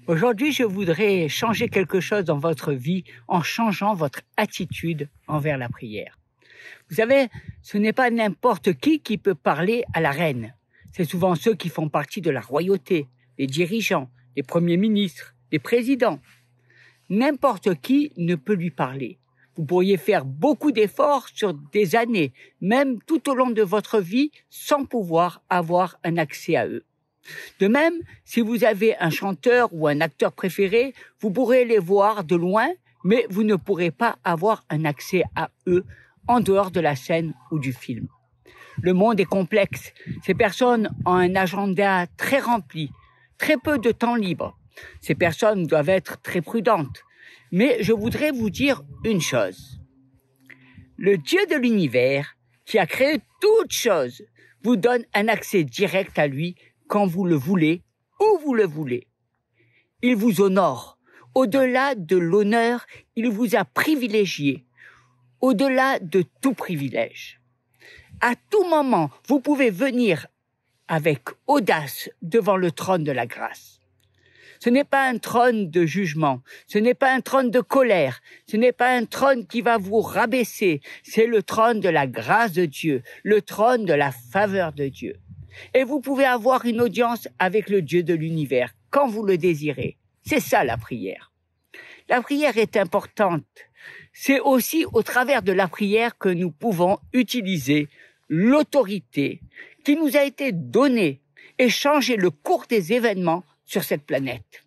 Aujourd'hui, je voudrais changer quelque chose dans votre vie en changeant votre attitude envers la prière. Vous savez, ce n'est pas n'importe qui peut parler à la reine. C'est souvent ceux qui font partie de la royauté, les dirigeants, les premiers ministres, les présidents. N'importe qui ne peut lui parler. Vous pourriez faire beaucoup d'efforts sur des années, même tout au long de votre vie, sans pouvoir avoir un accès à eux. De même, si vous avez un chanteur ou un acteur préféré, vous pourrez les voir de loin, mais vous ne pourrez pas avoir un accès à eux en dehors de la scène ou du film. Le monde est complexe. Ces personnes ont un agenda très rempli, très peu de temps libre. Ces personnes doivent être très prudentes. Mais je voudrais vous dire une chose. Le Dieu de l'univers, qui a créé toutes choses, vous donne un accès direct à lui quand vous le voulez, où vous le voulez. Il vous honore. Au-delà de l'honneur, il vous a privilégié. Au-delà de tout privilège. À tout moment, vous pouvez venir avec audace devant le trône de la grâce. Ce n'est pas un trône de jugement, ce n'est pas un trône de colère, ce n'est pas un trône qui va vous rabaisser, c'est le trône de la grâce de Dieu, le trône de la faveur de Dieu. Et vous pouvez avoir une audience avec le Dieu de l'univers quand vous le désirez. C'est ça la prière. La prière est importante. C'est aussi au travers de la prière que nous pouvons utiliser l'autorité qui nous a été donnée et changer le cours des événements sur cette planète.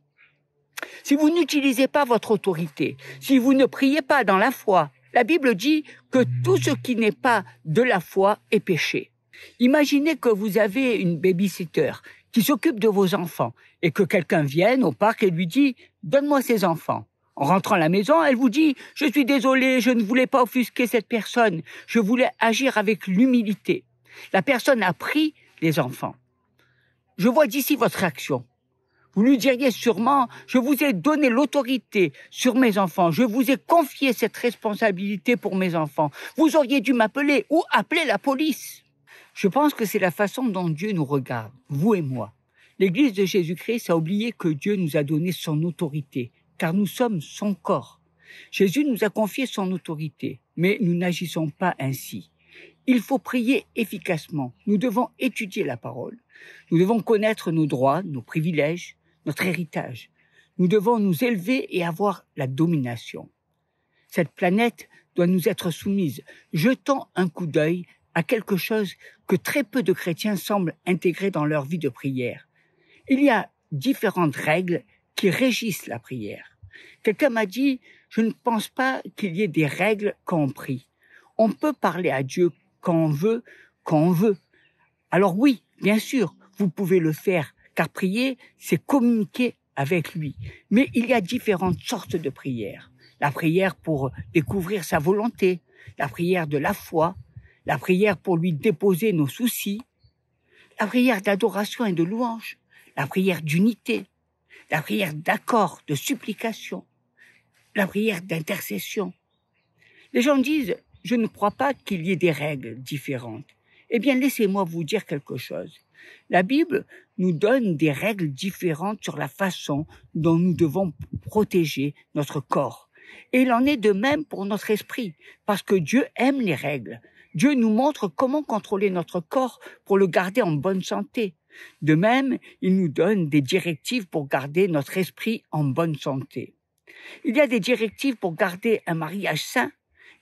Si vous n'utilisez pas votre autorité, si vous ne priez pas dans la foi, la Bible dit que tout ce qui n'est pas de la foi est péché. Imaginez que vous avez une babysitter qui s'occupe de vos enfants et que quelqu'un vienne au parc et lui dit « Donne-moi ces enfants ». En rentrant à la maison, elle vous dit « Je suis désolée, je ne voulais pas offusquer cette personne, je voulais agir avec l'humilité ». La personne a pris les enfants. Je vois d'ici votre réaction. Vous lui diriez sûrement « Je vous ai donné l'autorité sur mes enfants, je vous ai confié cette responsabilité pour mes enfants. Vous auriez dû m'appeler ou appeler la police ». Je pense que c'est la façon dont Dieu nous regarde, vous et moi. L'Église de Jésus-Christ a oublié que Dieu nous a donné son autorité, car nous sommes son corps. Jésus nous a confié son autorité, mais nous n'agissons pas ainsi. Il faut prier efficacement. Nous devons étudier la parole. Nous devons connaître nos droits, nos privilèges, notre héritage. Nous devons nous élever et avoir la domination. Cette planète doit nous être soumise. Jetons un coup d'œil à quelque chose que très peu de chrétiens semblent intégrer dans leur vie de prière. Il y a différentes règles qui régissent la prière. Quelqu'un m'a dit, je ne pense pas qu'il y ait des règles quand on prie. On peut parler à Dieu quand on veut, quand on veut. Alors oui, bien sûr, vous pouvez le faire, car prier, c'est communiquer avec lui. Mais il y a différentes sortes de prières. La prière pour découvrir sa volonté, la prière de la foi, la prière pour lui déposer nos soucis, la prière d'adoration et de louange, la prière d'unité, la prière d'accord, de supplication, la prière d'intercession. Les gens disent, je ne crois pas qu'il y ait des règles différentes. Eh bien, laissez-moi vous dire quelque chose. La Bible nous donne des règles différentes sur la façon dont nous devons protéger notre corps. Et il en est de même pour notre esprit, parce que Dieu aime les règles. Dieu nous montre comment contrôler notre corps pour le garder en bonne santé. De même, il nous donne des directives pour garder notre esprit en bonne santé. Il y a des directives pour garder un mariage sain,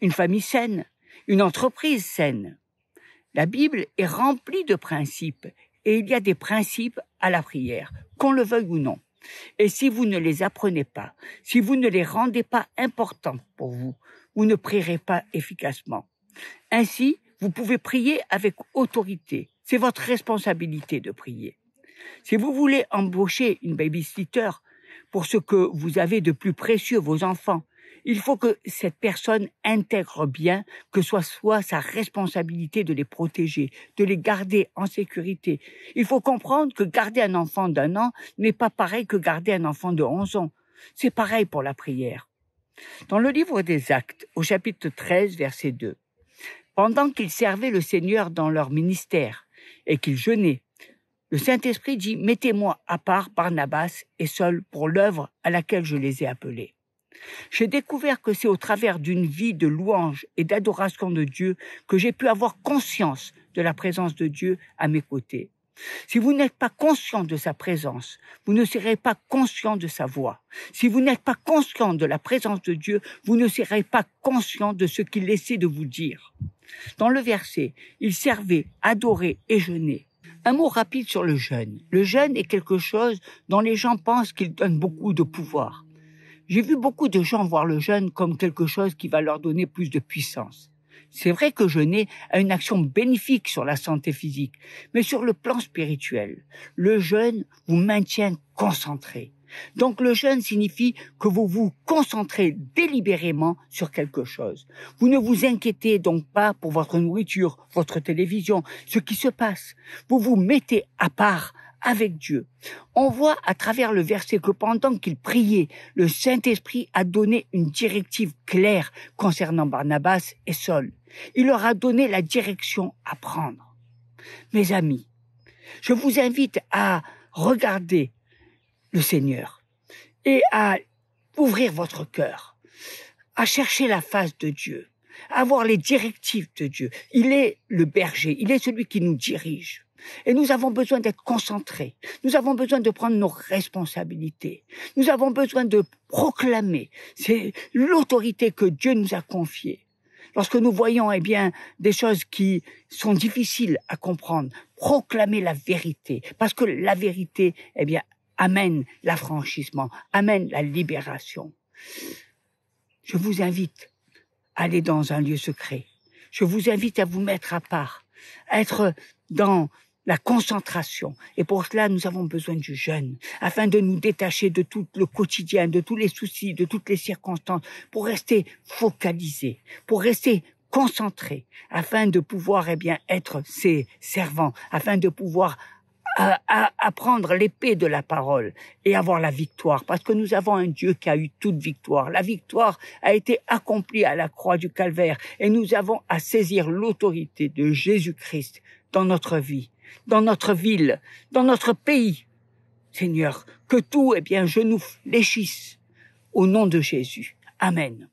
une famille saine, une entreprise saine. La Bible est remplie de principes et il y a des principes à la prière, qu'on le veuille ou non. Et si vous ne les apprenez pas, si vous ne les rendez pas importants pour vous, vous ne prierez pas efficacement. Ainsi, vous pouvez prier avec autorité. C'est votre responsabilité de prier. Si vous voulez embaucher une babysitter pour ce que vous avez de plus précieux, vos enfants, il faut que cette personne intègre bien que ce soit sa responsabilité de les protéger, de les garder en sécurité. Il faut comprendre que garder un enfant d'1 an n'est pas pareil que garder un enfant de 11 ans. C'est pareil pour la prière. Dans le livre des Actes, au chapitre 13, verset 2, « Pendant qu'ils servaient le Seigneur dans leur ministère et qu'ils jeûnaient, le Saint-Esprit dit « Mettez-moi à part Barnabas et Saul pour l'œuvre à laquelle je les ai appelés ». J'ai découvert que c'est au travers d'une vie de louange et d'adoration de Dieu que j'ai pu avoir conscience de la présence de Dieu à mes côtés. Si vous n'êtes pas conscient de sa présence, vous ne serez pas conscient de sa voix. Si vous n'êtes pas conscient de la présence de Dieu, vous ne serez pas conscient de ce qu'il essaie de vous dire. Dans le verset, il servait, adorait et jeûnait. Un mot rapide sur le jeûne. Le jeûne est quelque chose dont les gens pensent qu'il donne beaucoup de pouvoir. J'ai vu beaucoup de gens voir le jeûne comme quelque chose qui va leur donner plus de puissance. C'est vrai que jeûner a une action bénéfique sur la santé physique, mais sur le plan spirituel, le jeûne vous maintient concentré. Donc le jeûne signifie que vous vous concentrez délibérément sur quelque chose. Vous ne vous inquiétez donc pas pour votre nourriture, votre télévision, ce qui se passe. Vous vous mettez à part avec Dieu. On voit à travers le verset que pendant qu'il priait, le Saint-Esprit a donné une directive claire concernant Barnabas et Saul. Il leur a donné la direction à prendre. Mes amis, je vous invite à regarder le Seigneur et à ouvrir votre cœur, à chercher la face de Dieu, à avoir les directives de Dieu. Il est le berger, il est celui qui nous dirige. Et nous avons besoin d'être concentrés. Nous avons besoin de prendre nos responsabilités. Nous avons besoin de proclamer. C'est l'autorité que Dieu nous a confiée. Lorsque nous voyons, des choses qui sont difficiles à comprendre, proclamer la vérité. Parce que la vérité, amène l'affranchissement, amène la libération. Je vous invite à aller dans un lieu secret. Je vous invite à vous mettre à part, à être dans la concentration. Et pour cela, nous avons besoin du jeûne, afin de nous détacher de tout le quotidien, de tous les soucis, de toutes les circonstances, pour rester focalisés, pour rester concentrés, afin de pouvoir, être ses servants, afin de pouvoir apprendre l'épée de la parole et avoir la victoire, parce que nous avons un Dieu qui a eu toute victoire. La victoire a été accomplie à la croix du Calvaire et nous avons à saisir l'autorité de Jésus-Christ dans notre vie, dans notre ville, dans notre pays. Seigneur, que tout, je nous fléchisse au nom de Jésus. Amen.